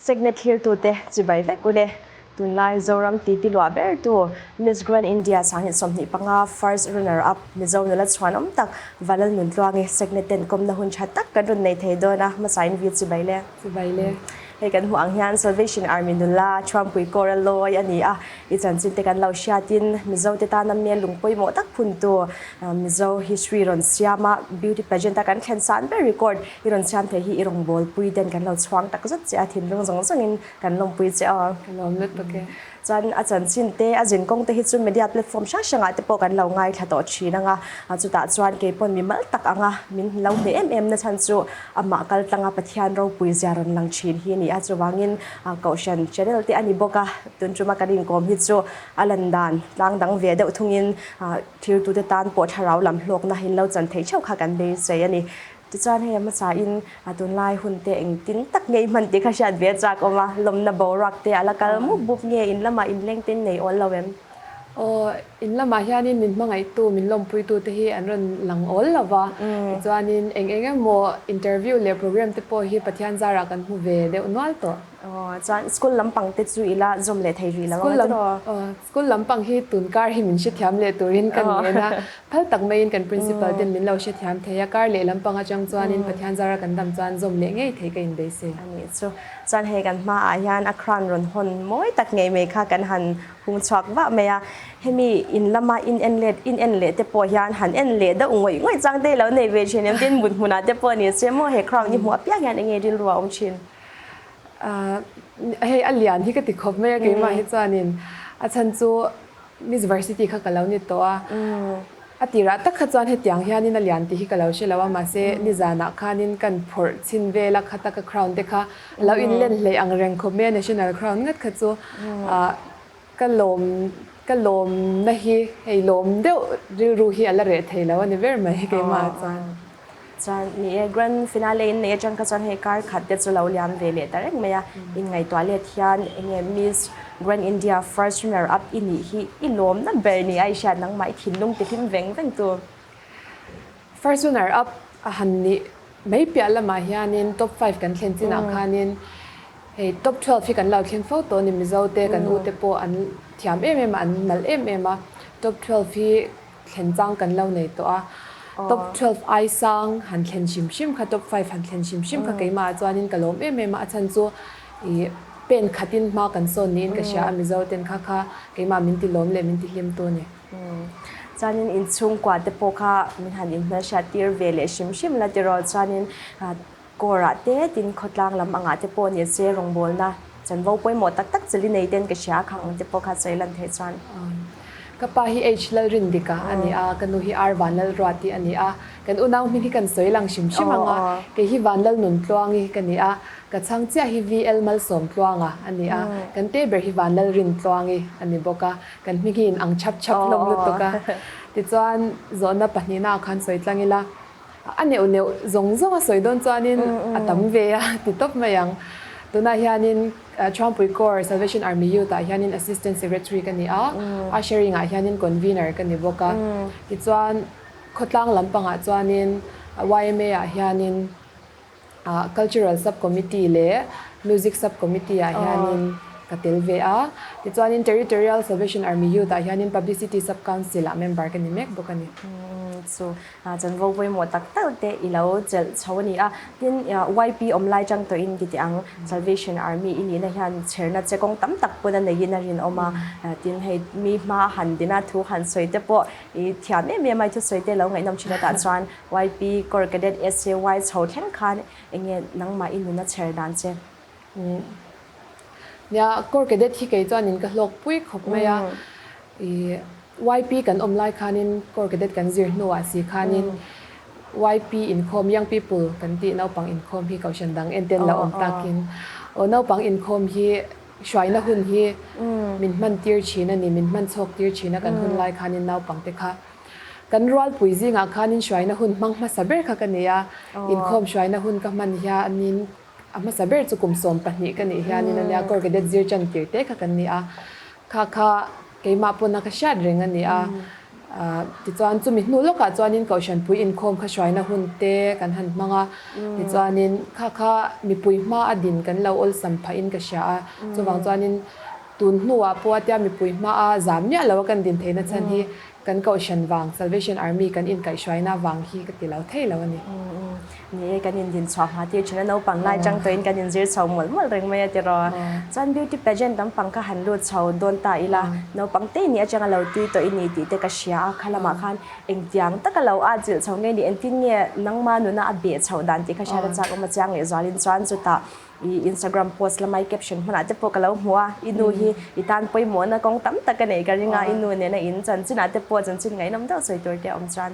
signature to te chibai ve kule tunlai zoram ti lwa ber tu Miss Grand India sang hi somni panga first runner up mizo nala chwanom tak Vanlalnuntluangi signaten komna hun chatak kadun nei theido na ma sign vi chibai le he kan hu ang hian Salvation Army nula Trumpui Coral Loy ani a ichan chin te kan lau shatin mizo te ta nam me lungpoi mo tak phun tu mizo history ron siama beauty pageant ta kan khensan be record iron siam the hi irong bol pui den kan lau chwang tak zat che a thin rong zong zongin kan lom pui che a lom lut ke chan achan chin te ajin kong te hi chu media platform sha shanga te po kan lau ngai thato thina nga chu ta chuan ke pon mi mal tak anga min lau me em na chan chu ama kal tanga pathian ro pui jaron lang thin hi ni a chuwangin Kaushan channel te ani boka tun chuma kadin kom hi chu alandan tlang dang ve de thungin thir tu te tan po tharau lam hlok na hin lo chan thei chau kha kan be se ani ti chan he ma cha in atun lai hun te eng tin tak ngei man te kha shat ve chak oma lom na borak te ala kal mu bup nge in lama in leng tin nei ol lawem in lama hianin min mangai tu min lom pui tu te hi an ron lang ol lawa chuanin eng mo interview le program te po hi pathian zara kan hu ve de unwal to chan school lampang te chu ila zom le thei ri lawa school lampang hi tunkar hi min she thiam le turin kan ne na phal tak mai in kan principal den min lo she thiam theya kar le lampang a chang chuanin pathian zara kan dam chuan zom le ngei thei ka in be se ani chu chan he kan ma a hian a khran ron hon moi tak ngei me kha kan han hung chak wa me ya hemi in lama in enlet te po hian han en le da ngoi chang te lo nei ve chenem tin mun huna te po ni se mo he khraw ni mu apya hian nge dil ro om chin hey alian hi ka ti khop me ke ma hi chanin a chan chu Miss Varsity kha kalau ni to atira tak kha chan he tiang hianin alian ti hi kalau she lawa ma se ni zana khanin kan phor chin ve la khata ka crown te kha lo in len le ang reng khop me national crown ngat kha chu ka lom na hi hei lom de ru hi ala re thei lawa ni ver mai ke ma chan ni grand finale in ne chang ka chan he kar khat te chu lo liam ve le tarek me ya in ngai toilet hian enge Miss Grand India first runner up in hi ilom na ber ni Aisha nang mai thinlung te thim veng tu first runner up a han ni mai pia la ma hianin top 5 kan thlen chin a khanin hey top 12 hi kan lau thlen photo ni mizo te kan u te po an thiam em an mal em a top 12 hi thlen chang kan lau nei to a top 12 ai sang han thlen shim kha top 5 han thlen shim kha keima chuanin kalom em a chan chu I pen khatin ma kan son nin ka sha mizo ten kha keima min ti lom le min ti hlim to ne chanin in chung kwa te po kha min han in na sha tir ve le shim la ti ro chanin kora te tin khotlang lam anga te po ni se rong bol na chan vo poi mo tak chali nei ten ka sha khang te po kha chailan the chan kapa hi h lal rin dika ani a kanu hi ar vanlal rati ani a kan unaw mi kan soilang shim anga ke hi Vanlalnuntluangi kani a ka changchia hi vl mal som tluanga ani a kan te ber hi vanlal rin tluangi ani boka kan mi hin ang chap lom lu to ka ti chuan zona pahnina khan soitlangila ane uneu zong a soidon chuanin atam ve a ti top mayang tuna hianin Trumpui Core Salvation Army Youth hianin Assistant Secretary kani a sharing hianin convener kani boka ti chuan khotlang lampanga chuanin YMA hianin cultural subcommittee le music subcommittee hianin katel ve a ti chuanin territorial Salvation Army Youth hianin publicity sub council member kani mek bokani so chan vo voi mo tak te ilo chel chawani a tin YP omlai chang to in ti ang Salvation Army in na hian cherna chekong tam tak pona nei na rin oma tin hei mi ma han dina thu han soite po I thiam me mai thu soite lo ngai nam china ta chuan YP Core Cadet SAY chho then khan enge nang ma in na cher dan che ya Core Cadet hi ke chuan in ka hlok pui khop maya YP kan omlai khanin Core Cadet kan zir nuwa si khanin YP income young people kan ti naupang income hi kaushan dang enten la om takin o naupang income hi shwaina hun hi min man tir china ni min man chok tir china kan hun lai khanin naupang te kha kan rual puizi nga khanin shwaina hun mangma saber kha kania income shwaina hun ka man ya anin ama saber chu kum som pahni kani hianin ania Core Cadet zir chan tir te kha kania kha keima puna ka shat ring ani a ติจวนจุมิหนูลูกกะจวนนินเกาฉันปุยอินคอมข้าช่วยนะหุ่นเตกันหันมังติจวนนินข้ามีปุยมาอดินกันเราอลสัมภอินกะชาจวนจวนนินตุนหัวปวดยามีปุยมาจามเนี่ยเรากันดินเทนัชันที่กันเกาฉันวาง Salvation Army กันอินไก่ช่วยนะวางที่กันติเราเท่แล้วนี่นี่กันยินดินชอบหาที่ฉันเอาปังไล่จังตัวเองกันยินจีชาวหมดเรื่องไม่จะรอจัน beauty pageant ตั้งปังก็หันรูดชาวโดนตาอีละเราปังเต้นี่จังเราตีตัวอินนี่ตีแต่ก็เชียขลามาคันเองยังแต่ก็เราอาจจะชาวเงี้ยดิเอ็นที่เนี่ยนังมาหนูน่าอัปเดตชาวดันที่เขาใช้จากออกมาจังเลยจอลินจวนจุดตาInstagram post ละไม่ caption มันอาจจะพวกเราหัวอินูฮีอีตานไปหมดนะกองตั้มตะกันไหนกันยังไงอินูเนี่ยนะอินจันจินอาจจะปวดจันจินไงน้ำเต้าสวยตัวเดียวอมจัน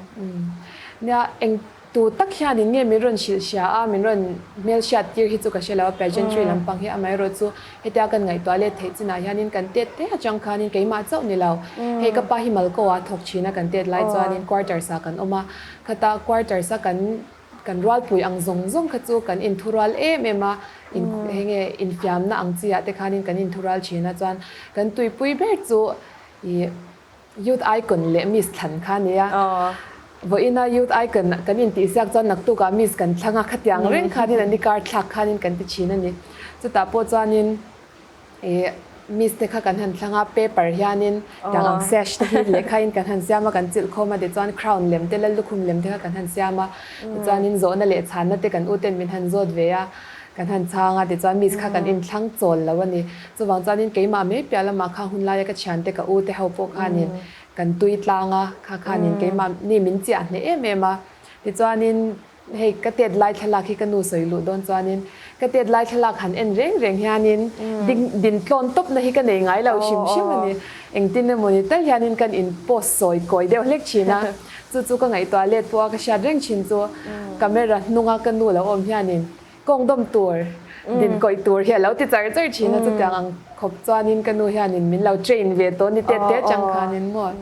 เนี่ยเองตัวตักแค่นี้เนี่ยมีรุ่นชิลชามีรุ่นเมลชาติที่จุกเชลว่า pageant ช่วยลำพังให้อเมริกาให้ได้กันไงตัวเล็กเทจินาฮานินกันเตะเตะจังคานินเกี่ยมาเจ้านี่เราให้กับป้าฮิมัลก็ว่าถกชีนะกันเตะไล่จวนนิน quarter สักกันออกมาคตา quarter สักกันรัวปุยอังซงขจูกันอินทุรัลเมมาอินเฮงอินฟิามนะอังจีอาเตคานินกันอินทุรัลชีนะจวนกันตุยปุยเบิกจูยูทไอคอนเลมิสทันคานี่ว่าอินายูทไอคอนกันอินตีเสียกจวนนักตุกามิสกันทั้งขัดยังเร่งคานินอันนี้การทักคานินกันติชีนั่นนี่จุดตาโปจวนินมิสเตค่ะกันหันทั้งเปเปอร์ยานินอย่างอังเซชที่เล็กขยินกันหันเสียมากันจิลเข้ามาเดี๋ยวจวนคราวน์เล็มเตลลุคุมเล็มที่กันหันเสียมาจวนินโซนนั่นแหละฉันนั่นเตกันอุเทนมินหันโซดเวียกันหันช้างเดี๋ยวจวนมิสค่ะกันอินทั้งโจลแล้ววันนี้จวนจวนินเกี่ยมาไม่เปียละมาข้าหุ่นลายกับฉันเตกันอุเทเขาพวกขานินกันตุยตลางขานินเกี่ยมานี่มินจีอันนี้เมมาเดี๋ยวจวนินเฮ้กระเตียดลายทลากที่กันนูสวยหลุดโดนจวนินกระเตียดลายทลากหันเอ็นเร่งฮานินดินโคลนตบนะที่กันเองไงเราชิมมันนี่เองตินเนี่ยมันนี่แต่ฮานินกันอินโพสสวยก้อยเดียวเล็กชีนะจู่ๆก็ไงตัวเล็ดพวกกระชากเร่งชินจัวกาเมรานุ่งกันนูแล้วอมฮานินกงดมตัวดินก้อยตัวเฮียแล้วติดใจชีนะจุดอย่างขบจวนินกันนูฮานินมินเราเทรนเวทตัวนี่เตะจังฮานินหมด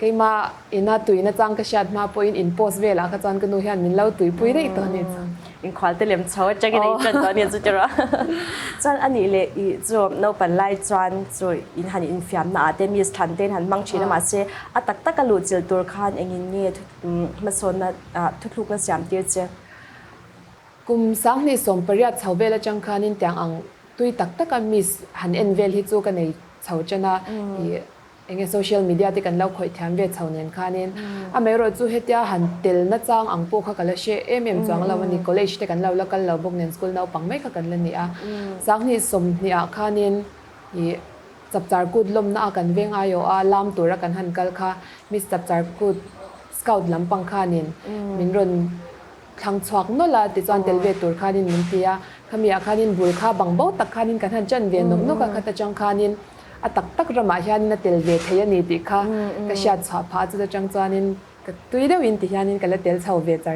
cái mà ina tui na chang ka shat ma point in post vela ka chan ka nu hian min lo tui pui dei to ni in khwal te lem chaw cha gi nei chan to ni chu chara chan ani le I chu no pan lai chan chu in han in fiam na te mi than ten han mang china ma se atak tak ka lu chil tur khan engin nge ma son na thukluk na siam tir che kum sang ni som pariat chhaw vela chang khan in tyang ang tui tak tak ka mis han en vel hi chu ka nei chhaw chanaเองโซเชียลมีเดียที่กันเล่าคอยแถมเวทชาวเนียนคานินอเมริกาจู่เฮียหันเตลนัดจ้างอังปูเขากันเลยเช่เอ็มจวงเราวันนี้คอลเลจที่กันเล่าแล้วกันเราบุกเนียนสกูลเราปังไม่เขากันเลยนี่สักนี่สมนี่คานินจับจารกุดลมน่ากันเวงอายลามตัวรักกันหันกัลค่ะมิสจับจารกุดสเกาต์ลำปังคานินมินรนทางชวักนั่นละติดจวนเตลเวตัวคานินมินเทียขมีคานินบุลค่าบังเบาตักคานินกันหันจันเวียนนกนกกันตะจังคานินตักตักรมาฮานินเตลเวทเฮียนี่ติค่ะก็ชาติชอบพาจะจังจวนินก็ตุยเดียวอินติฮานินก็เลยเตลชาวเวทใจ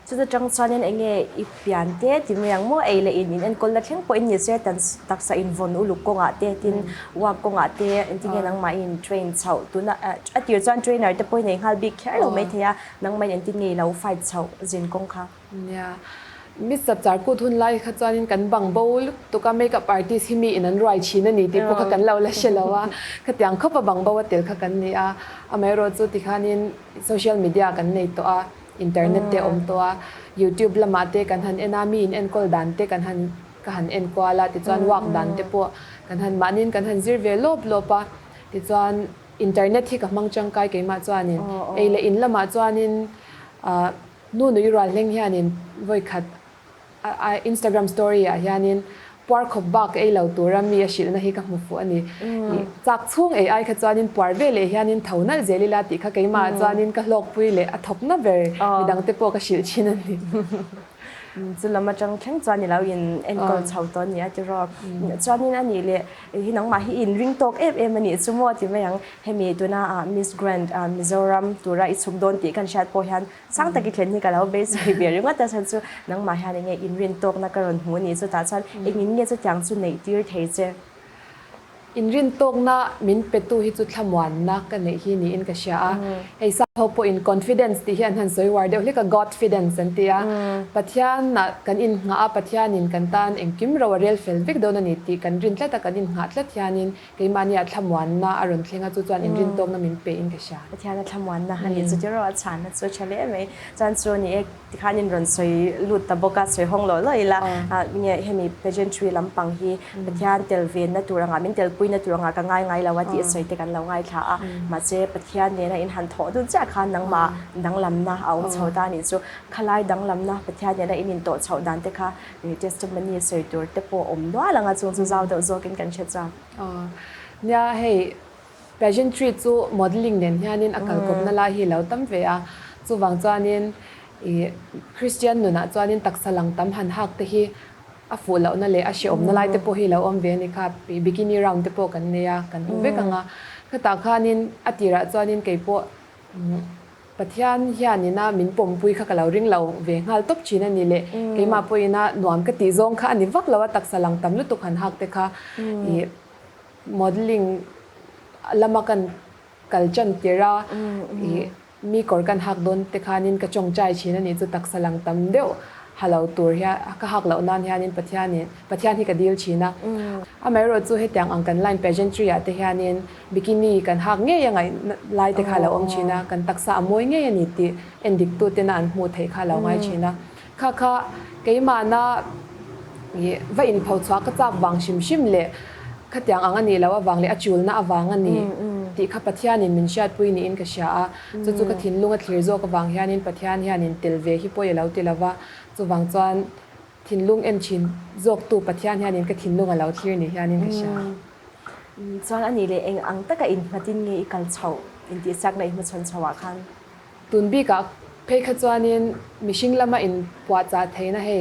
จะจังจวนินเองอีเปียนเตติมยังโมเอเลอินอันคนละเที่ยงพออินยิ่งเสียตันตักษาอินวนอุลุกกงอาเตตินว่ากงอาเตอินที่เงี้ยนังมาอินเทรนชาวตัวน่ะอัดอยู่จวนเทรนเนอร์แต่พอเองฮัลบิ๊กแค่เราไม่เทียนังมาอินที่เงี้ยเราไฟชาวจินกงค่ะเนี่ยมิสจับจารกุทุนไล่ขจานินกันบังโบลตุกาเมกับอาร์ติสที่มีอินันรายชีนันนี่ที่พวกกันเราเล่เชลว่าขยังเข้าไปบังโบว่าเตลขกันนี่อเมริกาจุดที่ขานินโซเชียลมีเดียกันในตัวอินเทอร์เน็ตเตอมตัวยูทูบละมาเตกันหันเอ็นามีอินกอลดันเตกันหันกันเอ็นกวาลาติจวนวักดันเตพวกกันหันมานินกันหันซิร์เวลบลปะติจวนอินเทอร์เน็ตที่กับมังจังไกเกี่ยมาจวนินเอเลอินละมาจวนินนู่นอยู่รันเล่งฮานินไว้ขัดInstagram story ยานินปวดขบบักไอเหล่าตัวรามีอาชีพนะฮิกับมุฟอันนี้จากช่วง AI ขจานินปวดเวลยานินเท่านั้นเจลิลาติค่ะเกี่ยมาจานินก็ลอกปุยเลยอัฐบน่าเวรมีดังเตปวกอาชีพชินันนี่จุดละมาจังแข่งจวนนี่เราอินเอ็นกอลชาวตอนนี้จะรอจวนนี่นั่นนี่เลยที่น้องมาที่อินริงโตกมันนี่สมมติที่ไม่ยังให้มีตัวน่ามิสแกรนด์มิโซรัมตัวไรสมโดนตีกันชาติโพฮันสร้างตะกี้เทนนี่กันแล้วเบสเบียร์ว่าแต่ฉันจู่น้องมาที่นี่อินริงโตกนักการหูนี่สุดท้ายฉันเองนี่จะจังสุดในที่เทเจ in rin tok na min petu hi chu thlamwan na kan nei hi ni in ka sha a hei sa ho po in confidence ti hian han soi war deuh leka godfidence an tia pathian na kan in nga a pathian in kan tan engkim ro rel fel vek don ani ti kan rin tlata kan in nga tlat hianin keimania thlamwan na aron thlenga chu chuan in rin tok na min pe in ka sha pathian na thlamwan na hani chu ro a chan na chu chale mai chan chu ni ek tikhanin ron soi lut ta boka soi hong lo lo ila nge hemi pageantry lampang hi pathian telven na turanga min tel pui na turanga ka ngai lawati soi te kan lo ngai tha a ma che pathian ne na in han tho du cha khan nang ma danglam na au chhoda ni chu khalai danglam na pathian ne na in to chho dan te kha testimony soi tur te po om no langa chung chu zaw do zo kin kan che cha nya hei pageantry chu modeling nen hianin akal kop na la hi lo tam ve a chu wang chuanin Christian nuna chuanin taksalang tam han hak te hi a fu lo na le a she om na lai te po hi lo om ve ni kha bikini round te po kan ne ya kan ve kanga ka ta khanin atira chuanin ke po pathian hianina min pom pui kha kalo ring lo ve ngal top china ni le keima poina nuam ka ti zong kha ani vak lawa taksalang tam lu tu khan hak te kha modeling lamakan kalchan tira mi korkan hak don te khanin ka chongchai china ni chu taksalang tam deu halo tur ya ka hak lo nan hianin pathian hi ka deal china a mai ro chu he tyang angkan line pageantry ya te hianin bikini kan hak nge yangai lai te khala om china kan taksa amoi nge yani ti endik tu te na an mu thei khala ngai china kha keima na ye va in phau chwa ka chak wang shim le khatyang angani lawa wang le achul na awang ani ti kha pathian in min shat pui ni in ka sha a chu ka thin lunga thlir zo ka wang hianin pathian hianin telve hi poi lo ti lawa chu wang chuan thin lung en chin zok tu pathian hianin ka thin lunga lo thlir ni hianin ka sha chuan ani le eng ang taka in matin nge ikal chho in ti sak nei ma chon chawa khan tunbi ka phei kha chuanin mishing lama in pwa cha theina he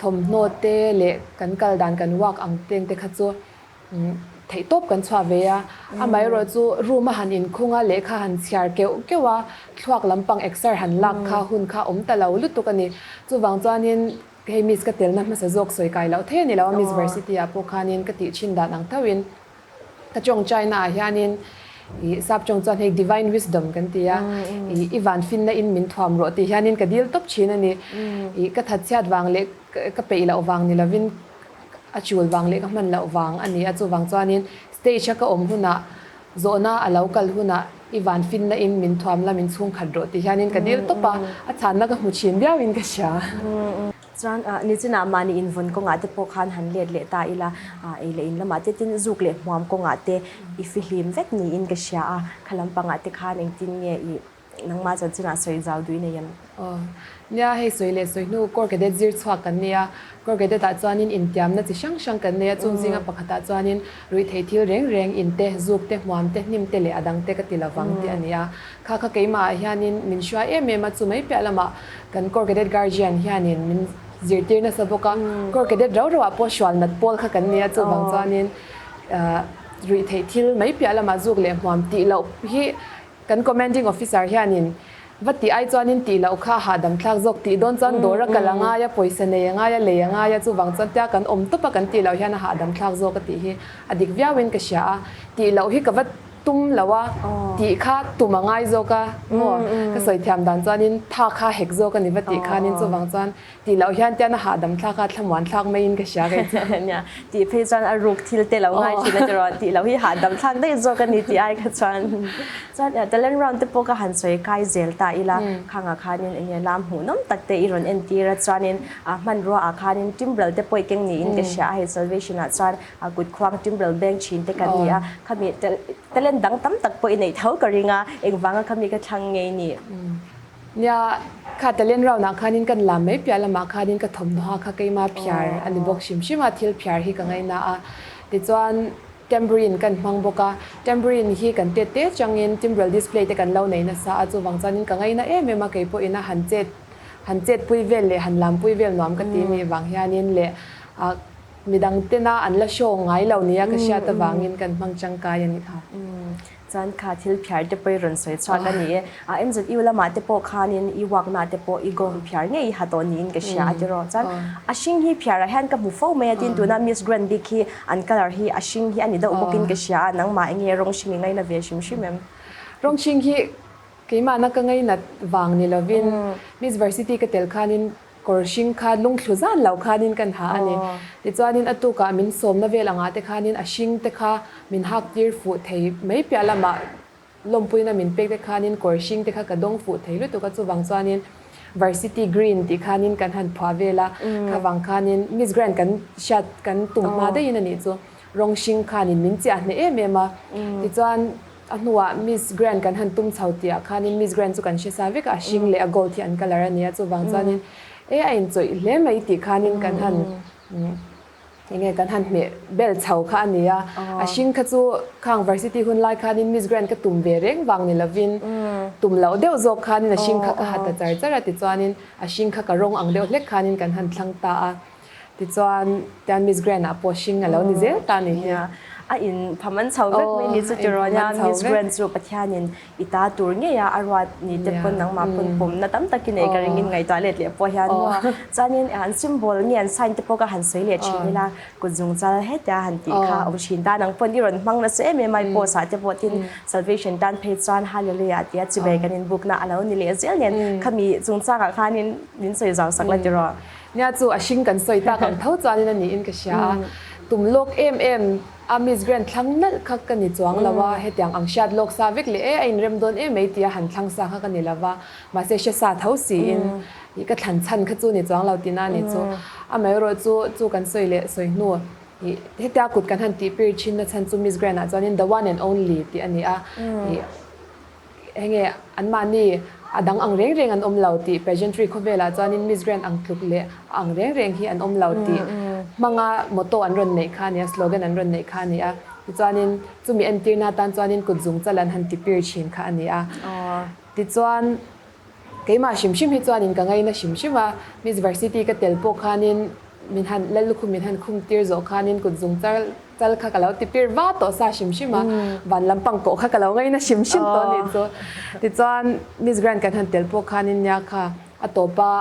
thom no te le kan kal dan kan wak ang teng te kha chu thei top kan chwa ve a amai ro chu room han in khunga le kha han chiar kewa thluak lampang exer han lak kha hun kha om ta lo lu tu kani chu wang chuanin he miss ka tel na ma sa jok soi kai lo the ni lo miss university a po khanin ka ti chin da nang thawin ka chong china hianin I sap chong chuan he divine wisdom kan tia I van fin na in min thwam ro ti hianin ka dil top chin ani I ka that chat wang le ka pe la wang ni lovin achul wang le ka man la wang ani achu wang chuanin stage ka om huna zona a local huna I van fin na in min thwam la min chung khat ro ti hianin ka dil topa a chan na ka mu chin biaw in ka sha chuan ni chuna mani in von ko nga te po khan han le ta ila le in lama te tin zuk le hwam ko nga te I fihlim vek ni in ka sha a khalam pa nga te khan eng tin nge I nangma chan chuna soi zaw dui ne yan nya hei soi le soi nu kor ke de zir chwa kan nia kor ke de ta chuanin in tiam na chi sang kan nia chung jinga pakhata chuanin rui thei thil reng in te zuk te hwam te nim te le adang te ka tilawang te ania kha keima hianin min shwa ma chu mai pe lama kan kor ke de guardian hianin min zirtir na saboka kor ke de raw po shwal nat pol kha kan nia chu bang chuanin rui thei thil mai pe lama zuk le hwam ti lo hi kan commanding officer hianin vati ai chuanin ti lo kha ha dam thlak zok ti don chan dora kalanga ya poisa ne nga ya le nga ya chu wang chan tia kan om tu pa kan ti lo hian ha dam thlak zok ti hi adik viawin ka sha ti lo hi ka vat tum lawa ti kha tumangai zoka mo ka soi thiam dan chuanin tha kha hek zoka ni vati khanin chu wang chuan ti lo hian tia na ha dam thlak kha thlamwan thlak mai in ka sha ga nya ti phe chan a ruk thil te lo ngai thina jaro ti lo hi ha dam thlak dei zoka ni ti ai ka chuan talent round te poka han soi kai zel ta ila khanga khanin enge lam hu nom takte iron entira chuanin man ro a khanin timbral te poi keng ni in ka sha he salvation a chuan a good khwang timbral bank chin te kan ni a khami talent dang tam tak po inei thau ka ringa engwanga khami ka thang ngei ni nya kha talent round na khanin kan lam mai pya lama khanin ka thom no kha keima phiar ani bok shim thil phiar hi ka ngai na a ti chuan tambourine kan hmang boka tambourine hi kan te changin timbral display te kan lo nei na sa a chu wang chanin ka ngai na ma ke po ina han chet pui vel le han lam pui vel nom ka ti mi wang hianin le midang te na an la show ngai lo nia ka sha ta wangin kan hmang chang ka yani tha จานขาทิลพิารเตไปรันสวยชอนนี้เอ็มจะอิวละมาเตโปคานินอีวักนาเตโปอีกงพิารเนี่ยฮัตโตนินก็เชียจะรอจานชิงฮีพิารแฮนกับบุฟโฟเมียตินตัวนั้นมิสแกรนดิคีอันกัลร์ฮีชิงฮีอันนี้เดาอุปกินก็เชียนังมาเองรองชิงไงนะเวชิมชิมม รองชิงฮีกี่มานักไงนัดวางนี่ละวินมิสเวอร์ซิตี้ก็เตลคานินกอร์ชิงคาลุงชุซานเหล่าคานินกันหาอันนี้ติดจานินอตุกามินสมนาเวลังอาเตคานินชิงเตคามินฮักยีร์ฟูเทย์ไม่เปียละมาลมปุยนามินเป็กเตคานินกอร์ชิงเตคากระดงฟูเทย์ลุตุกาจูวังจานิน varsity green ติคานินกันหันพาเวลาคาวังคานินมิสแกรนกันชัดกันตุ่มมาได้ยินนี่จูรองชิงคานินมินเจียเนเอเมมาติดจานอันหัวมิสแกรนกันหันตุ่มเฉาเตียคานินมิสแกรนจูกันเชสาวิกชิงเลอโกลที่อันกัลร์เนี่ยจูวังจานินไอ้จอยเล่ไม่ติคานินกันหันยังไงกันหันเมเบลเฉาคานี่ชิงขจูข้าง varsity คนไล่คานินมิสแกรนก็ตุ่มเบเร่งวังนี่ละวินตุ่มเหล่าเดียวจกคานินชิงขก็หัดแต่ใจจะติดจานินชิงขก็รงอังเดียวเล็กคานินกันหันทั้งตาติดจานแต่มิสแกรนพอชิงแล้วนี่เจ้าตานี่อินพมันเฉาเล็กไม่นิสุจรอยามิสแกรนจูปัทยานินอิตาตูร์เนี่ยอารวัตนี่เด็กคนนังมาปุ่นปุ่มนัดตั้มตะกินเอกริงินไงตัวเล็ดเลี้ยพอยันว่าจานินอันซิมโบลเนี่ยอันไซน์เตปก็หันสวยเลี้ยชินี่ละกุจุงจัลเฮตยาหันตีค่ะองชินดานังปนที่รอนมังนะเสเมไม่โพสาเตปติน salvation ด้านเพจจานฮาเลลูยาที่จะเบกันนินบุกน่ะแล้วนี่เลยเสียเนี่ยขมีจุงจักค่ะนินสวยจังสักละจรอเนี่ยจูชิงกันสวยตากันเท่าจานินนี่อินก็เชียตุ่มโลกมิสแกรนทั้งนั้นขักกันนี่จวงละว่าเหตุอย่างอังชาติโลกซาวิกเลยไอ้เริ่มโดนไม่ตีหันทั้งสาขักกันนี่ละว่ามาเสียสาเท่าสีนี่ก็ทันชันขจูนี่จวงเราตีน่านี่จูไม่รู้จูกันสวยเลยสวยนัวเหตุอย่างกุดกันหันตีปีชินนะชันจูมิสแกรนจวงนี่ the one and only ที่อันนี้เงี้ยอันมานี่ดังอังเร่งอันเหล่าตี pageant ข้อเวลาจวงนี่มิสแกรนอังคลุกเลยอังเร่งที่อันเหล่าตีมังมอโต้อันรอนในค่านี้สโลแกนอันรอนในค่านี้ติดจวนนินจุมีอันตีนาตันจวนนินกุดจุงจัลันหันติปีร์ชินค่านี้ติดจวนเกี่ยมาชิมให้จวนนินกังไงนะชิมว่ามิสเวอร์ซิตี้ก็เตลโปค่านินมินหันเล่นลูกคุมินหันคุมตีร์โจค่านินกุดจุงจัลค่ากันแล้วติปีร์ว่าต่อซาชิมมาวันลำปังโกค่ากันแล้วไงนะชิมตัวนี้โจติดจวนมิสแกรนกันหันเตลโปค่านินยาค่ะอัตโตปะ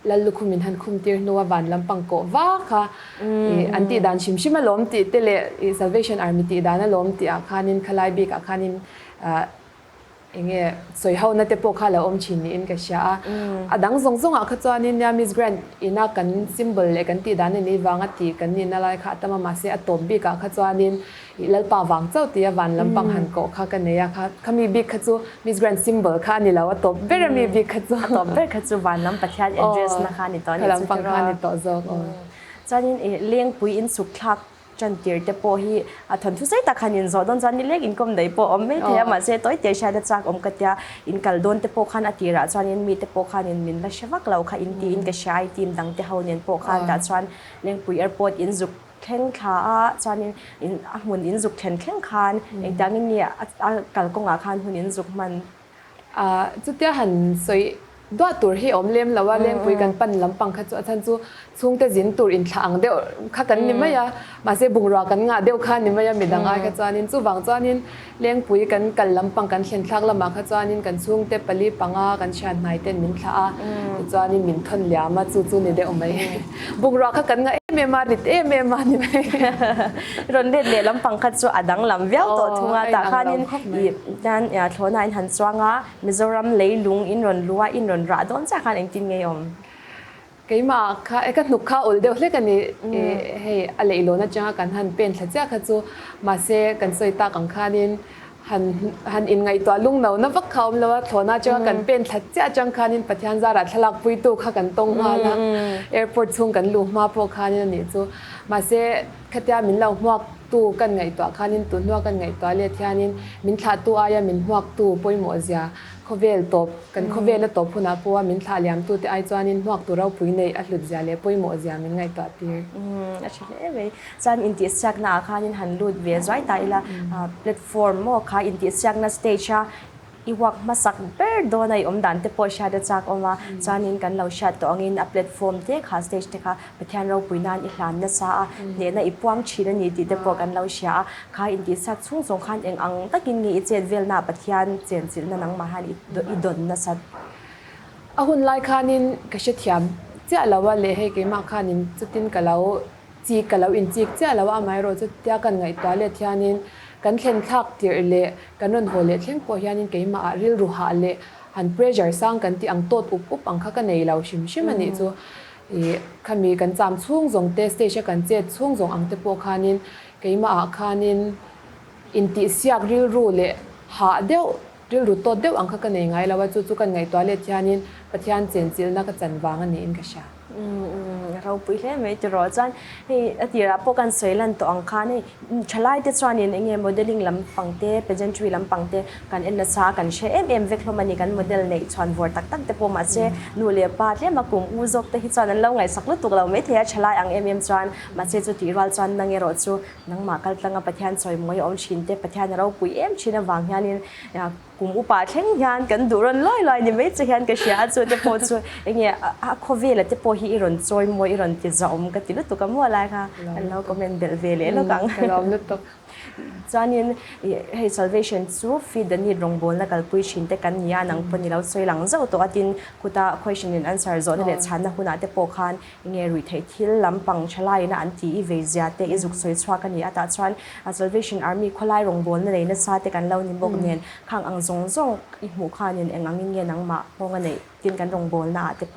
แล้วลูกคุมินหันคุมตีร์นัววันลำปังโกว่าค่ะอันที่ด่านชิมมาล้มตีเตเล Salvation Army ตีด่านล้มตีอาคานินคลายบิกอาคานินเงี้ยสวยเฮานั่นเตปกค่ะแล้วชินนี่อินก็เชียดังซงขจรนี่เนี่ยมิสแกรนอินากันซิมโบลเลยกันตีด่านนี่วางตีกันนี่นั่นอะไรค่ะแต่มาเสียตบบิกขจรนี่แล้วป่าวางเจ้าตีวันลำปังหันโกค่ะกันเนี่ยค่ะเขามีบิกขจูมิสแกรนซิมโบลค่ะนี่แล้วตบเบรมีบิกขจูตบเบรขจูวันลำปัทยาเอเดรสนะคะนี่ตอนนี้ลำปังค่ะนี่ต่อจอกจานินเลี้ยงปุยอินสุขทักจันเตียร์เตปฮีทนทุเสตาคันยินโซดอนจันนี่เล็กอินคอมได้ปอมไม่เทียมาเสต้อยเตชาดจากอมกัตยาอินกัลโดนเตปคันอติระจันยินมีเตปคันยินมินละชวักเราค่ะอินตีอินกษายทีมดังเตเฮานินปคันดัชวันเลี้ยงปุยแอร์พอร์ตอินจุกแข่งขาจันยินอินหุ่นอินจุกแข่งขันเองดังนี้กัลกงอาคารหุ่นอินจุกมันจุดที่หันสวยด้วยตัวที่อมเลี้ยมแล้วว่าเลี้ยงปุยกันปั้นลำปังขจรท่านจูช่วงแต่จินตัวอินทางเดียวข้ากันนี่ไม่ยามาเสบุงรอกันงาเดียวข้านี่ไม่ยามีดังไอ้ขจรนินจูบางจรนินเลี้ยงปุยกันลำปังกันเขียนทักละมาขจรนินกันช่วงแต่ปลีปังกันชาญนายเต้นมินทาขจรนินมินทนเหลี่ยมาจูนี่เดียวไม่บุงรอข้ากันงาเมมาริดเมมานี่ไม่รอนเด็ดเลยลำปังขจรดังลำเวียวตัวทุ่งตาข้านินยันโทนายหันสว่างมิโซรัมเลยลุงอินรอนลัวอินรอนราดอนจากการเองจริงไงอมกี่มาค่ะไอ้กันหนุกข้าอุลเดียวเล็กกันนี่เฮ้อะไรอีโลน่าจะกันหันเป็นทัศน์ค่ะจูมาเสกันสวยตากังคานินหันอินไงตัวลุงเนานับว่าเขาแล้วว่าโทน่าจะกันเป็นทัศน์จังคานินปัจจัยจารัดทลักปุยตุค่ะกันตรงมาละแอร์พอร์ตช่วงกันลุกมาพวกคานินนี่จูมาเสขัดยามินเราหมวกตู้กันไงตัวคานินตุนหัวกันไงตัวเลียที่นินมินทัดตัวอายามินหมวกตู้ปอยหมอเสียเขาเวลตบกันเขาเวลตบพูน่ะเพราะว่ามินทาเลียมตัวที่ไอจวนินหมวกตัวเราปุยในอัดหลุดเสียเลยปอยหมอเสียมินไงตัวตีอาชีพเว้ยจานอินทิสจากนาคานินหันหลุดเวียใจตายละแพลตฟอร์มโมคาอินทิสจากนาสเตชั iwak masak ber do na om dan te po sha da chak oma chanin kan lo sha to angin a platform te kha stage te kha pathian ro puinan i hlan na sa ne na ipuang thina ni ti te po kan lo sha kha in ti sat chung song khan eng ang takin ni chen vel na pathian chen chil na nang ma han i don na sat a hun lai khanin ka she thiam cha lawa le he ke ma khanin chutin kalau chi kalau in chi cha lawa mai ro chu tia kan ngai ta le thianin kan thlen thak tir le kanon hole thleng po hianin ke ma ril ru ha le han pressure sang kan ti ang tot up ang kha ka nei lo shim shim ani chu e khami kan cham chung zong te stage kan che chung zong ang te po khanin ke ma khanin in ti siak ril ru le ha deu ril ru to deu ang kha ka nei ngai lawa chu chu kan ngai to le thianin pathian chen chil na ka chan wang ani in ka shaเราปุ้ยเล่ไม่จะรอจันให้ตีรับพวกกันสวยลันตัวอังคารนี่ชลายเตชวานี่เงี้ยโมเดลลิ่งลำปังเต้เป็นจันทรีลำปังเต้กันเอ็นนัสซากันเชเวกลมันนี่กันโมเดลในชวนวอร์ตักตั้งแต่พอมาเชนูเลียปาเล่มากลุ่มอูซอกแต่ฮิตชวนนั้นเราไงสักลุตุกเราไม่เทียชลายอังชวนมาเชจุดที่รัลชวนนั่งเงรอจูนั่งมากัลตั้งกับปะเทียนสวยมวยอมชินเต้ปะเทียนเราปุ้ยชินวางยานี่กลุ่มอุปาเช่งยานกันดูรันลอยนี่ไม่จะเห็นกันเสียจูแต่พอจูเงี้ยโควิดแล้วแต่พอฮีรันจอยมวยรันที่จะอมกันติดตุกมัวอะไรค่ะเราก็เป็นเบลเวเลยแล้วกันเราลุตุกจานินให้ salvation ซูฟีดันนี่รงบอลแล้วก็ปุยชินแต่กันยานังปนิเราสวยหลังเจ้าตัวอดินคุตา question and answer โซนเด็ดชันนะคุณอาจจะโปคันเงี้ยรีเททิลลำปังชลายนะอันที่อีเวเซียเตอิจุกสวยชวากันนี่อาตาชวน salvation army ขลายรงบอลนั่นเองนะซาแต่กันเรานี่บอกเนี่ยข้างอังซงอีหมู่ข้านี่เองอังเงี้ยนังมาพงกันนี่กินกันรงบอลนะอาจจะโป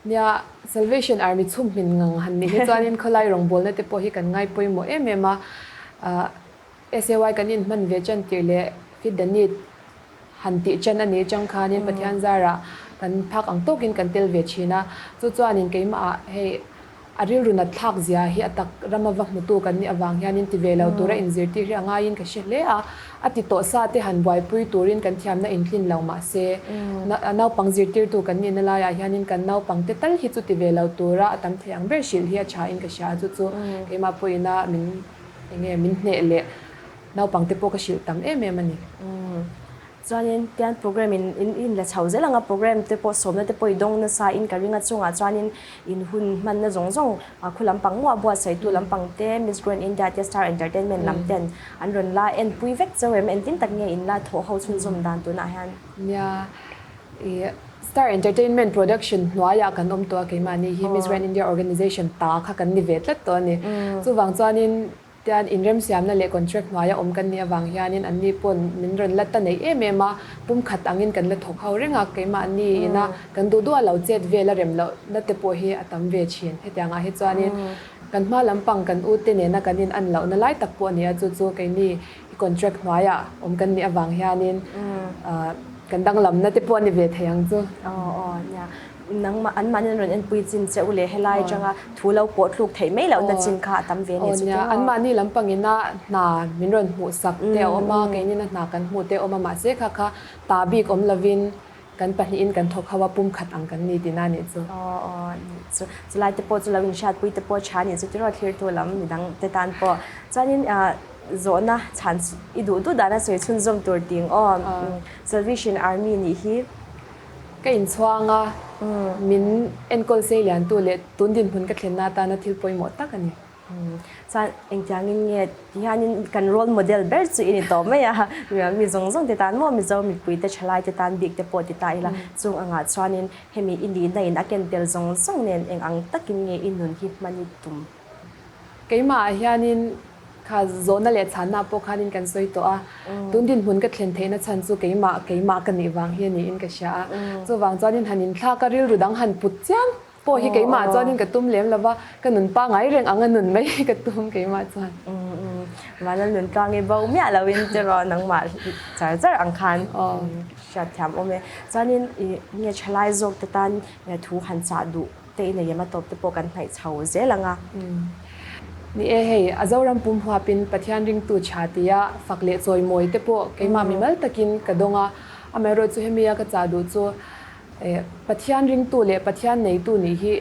เนี่ย Salvation Army ชุ่มมินงังหันนี่ตอนนี้เขาไล่รองบอลเนี่ยแต่พอที่กันง่ายไปหมดมาSAY กันนี่มันเวจันตีเลยฟิดดันนี่หันติจันอันนี้จังคานี่ปะเทียนซาระกันพักอังโตกินกันเตลเวชีนะจู่ๆนี่เกี่ยมาให้อาริรุนัดทักเสียให้อัตักรำมาวักมุตุกันนี่อวังยานินติเวลาตัวอินซิร์ติเรียง่ายินกับเชลเล่อติโตซาที่หันไว้ปุยตัวรินกันเทียมน่ะอินคลินเหล่ามาเซน่าปังซิร์ติตัวกันนี่นั่นละยานินกันน่าปังเตตัลฮิจุติเวลาตัวระตั้มเทียงเบอร์ชิลเฮียชาอินกับชาจู่ๆเกี่ยมาปุยน่ะมินเงี้ยมินเนเล่น่าปังเตปก็ชิลตั้มมันนี่จวนนี้ที่อันโปรแกรมอินและชาวเจริญงาโปรแกรมเตปสมและเตปดงนั่นซาอินการิงาจงอาจวนนี้อินหุ่นมันน่ะจงคุณลำปังมัวบัวใส่ตัวลำปังเตมิสแกรนด์อินเดียเตสตาร์เอนเตอร์เทนเมนต์ลำเต็นอันรอนลาเอ็นปุยเวกเจอเวมเอ็นตินตักเงี้ยอินลาโถเขาชุนจมดานตัวน่ะฮันเนี่ย Star Entertainment Production นัวยากันตัวเกี่ยมานี่ Miss Grand India Organization ตาค่ะกันนิเวศละตัวนี่จู่วังจวนนี้ที่อันอินเรมสยามนั่นแหละคอนแทรคนัวยากันเนี่ยวางยานินอันนี้ปนมินรันละตันในมาปุ่มขัดอังอินกันละถกเขาเรื่องอะไรมาอันนี้นะกันดูด้วยเราเจ็ดเวลาเร็มเราละเตปโอเฮอตัมเวชินเหตุอย่างอะไรจวนนี้กันมาลำปังกันอุติเนี่ยนะกันนินอันเรานั่นไล่ตักปวเนี่ยจู่ๆกันนี่คอนแทรคนัวยากันเนี่ยวางยานินกันดังลำนั่นเตปวนิเวศอย่างจู่เนี่ยนังมาอันมันนั่นเป็นปุยจินเจ้าเล่ให้ไล่จังอ่ะทูเราปวดลูกไทยไม่แล้วนั่นจินค่ะตำเวนี่สุดยอดอันมันนี่ลำปังอินะนามินรอนหูสักเตอมาไงนี่นะนากันหูเตอมาเสกค่ะตาบีกลวินกันปนินกันทกเขาว่าปุ่มขัดอังกันนี่ดีน่านี่จู่จะไล่เตปวจะลวินชาติปุยเตปวชานี่สุดที่เราเทียร์ตัวลำนี่ดังเตตันปอจานี่โซน่ะฉันอีดูดานะสวยชุนจมตัวติงSalvation Army นี่ฮีก็อินสว่างมินเอ็นโกลเซียนตัวเล็ดตุนดินพุ่นกับเทนนาตานาทิลปอยหมดตักันนี่ฉันเองจางเงี้ยที่ฮันกันโรลโมเดลเบอร์สุอินิโตไม่อะมีจงเตตันมั่วมีเจ้ามีปุยเตชลายเตตันบิ๊กเตปอติตายละจงอ่างชวนนินเฮมีอินดีนได้อินอาเกนเดลจงเนี่ยเองอังตักินเงี้ยอินนุนฮิมันนี่ตุ่มก็มาฮันนินค่ะโซนนั่นแหละฉันน่ะพวกฮันนินกันสวยตัวตุนดินพุ่นกับเทนเทนะฉันสู้ก็มากันนี่วางเฮียนี่อินกับชาจู่วางจอนินฮันนินท่าก็ริลรุดังหันปุจจังพอที่เกี่ยมาจอนินกับตุ้มเลี้ยงแล้วว่ากันหนุนป้าไงเรื่องอังหนุนไม่กับตุ้มเกี่ยมาจวนวันนั้นหนุนกลางไอ้บ่าวเมียเราวินจะรอนังมาจะอังคารชัดแถมโอเมจอนินเนี่ยชลายโจกแต่ตันเนี่ยถูหันจ่าดุแต่เนี่ยยังมาตบตะโปกันให้เฉาเสียละงะนี่เฮ้ยอาจารย์ปุ่มหัวเป็นปะเทียนริงตูชาติยาฝักเละซอยมวยเตปอเกี่ยมามีมัลตะกินกระดงอเมริกาเฮมียากระจาดูจูปะเทียนริงตูเละปะเทียนในตูนี่ฮี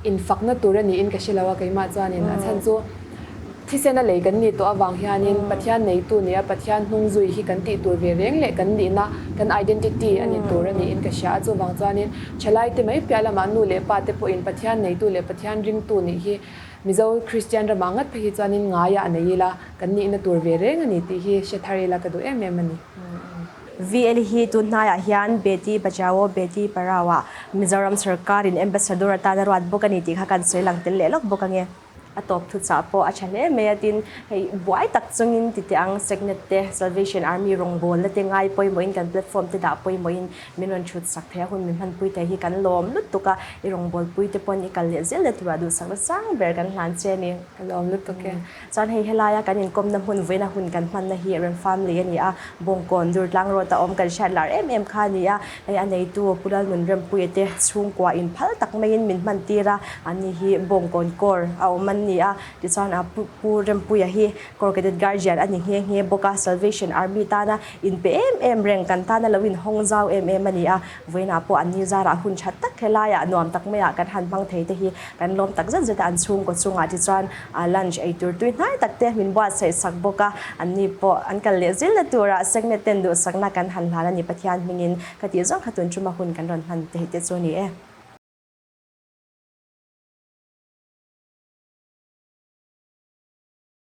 อินฝักนั่นตัวนี้อินกระชิลาวะเกี่ยมาจานี่นะฉันจูป ที่เส้นอะไรกันนี่ตัววางฮิอานินปัทยานในตัวเนี่ยปัทยานนุ่งจุยฮิกันติตัวเวเรงเละกันดีนะกัน identity อันนี้ตัวนี้อินกษาจูวางจานินฉลายที่ไม่เปียละมานูเละปาเตปอินปัทยานในตัวเละปัทยานริงตัวนี้ฮิมิโซคริสเตียนระมังัดพหิจานินงายอันนี้ละกันนี่นตัวเวเรงอันนี้ที่ฮิเชทารีละกันดูมันนี่ VL hi tunaya hian beti bachao beti parawa Mizoram sarkarin ambassador tanarwat bokani ti khakan soilang tel lok bokange atop thu cha po achale meatin hei buai tak chungin ti te ang signate Salvation Army rongbol la te ngai poi moin kan platform te da poi moin minon chut sak thea hun min han pui te hi kan lom lut tuka i rongbol pui te pon i kal le zel le tura du sang sang ber kan hlan che ni lom lut to ke chan hei helaya kan in kom na hun veina hun kan man na hi ren family ani a bongkon dur tlang ro ta om kan shatlar kha ni a ai anei tu pural nun rem pui te chung kwa in phal tak mai in min man tira ani hi bongkon kor au man ni a ti chan a pu rem pui a hi corrugated guardian ani he boka Salvation Army ta na in pm reng kan ta na lawin hongzau ani a veina po ani zara hun chat tak helaya nuam tak maya kan han bang thei te hi kan lom tak zat zat an chung ko chunga ti chan lunch ai tur tu nai tak te min bwa sai sak boka ani po an kal le zil la tura segnet ten du sakna kan han hala ni pathian mingin kati zong khatun chuma hun kan ron han te chu ni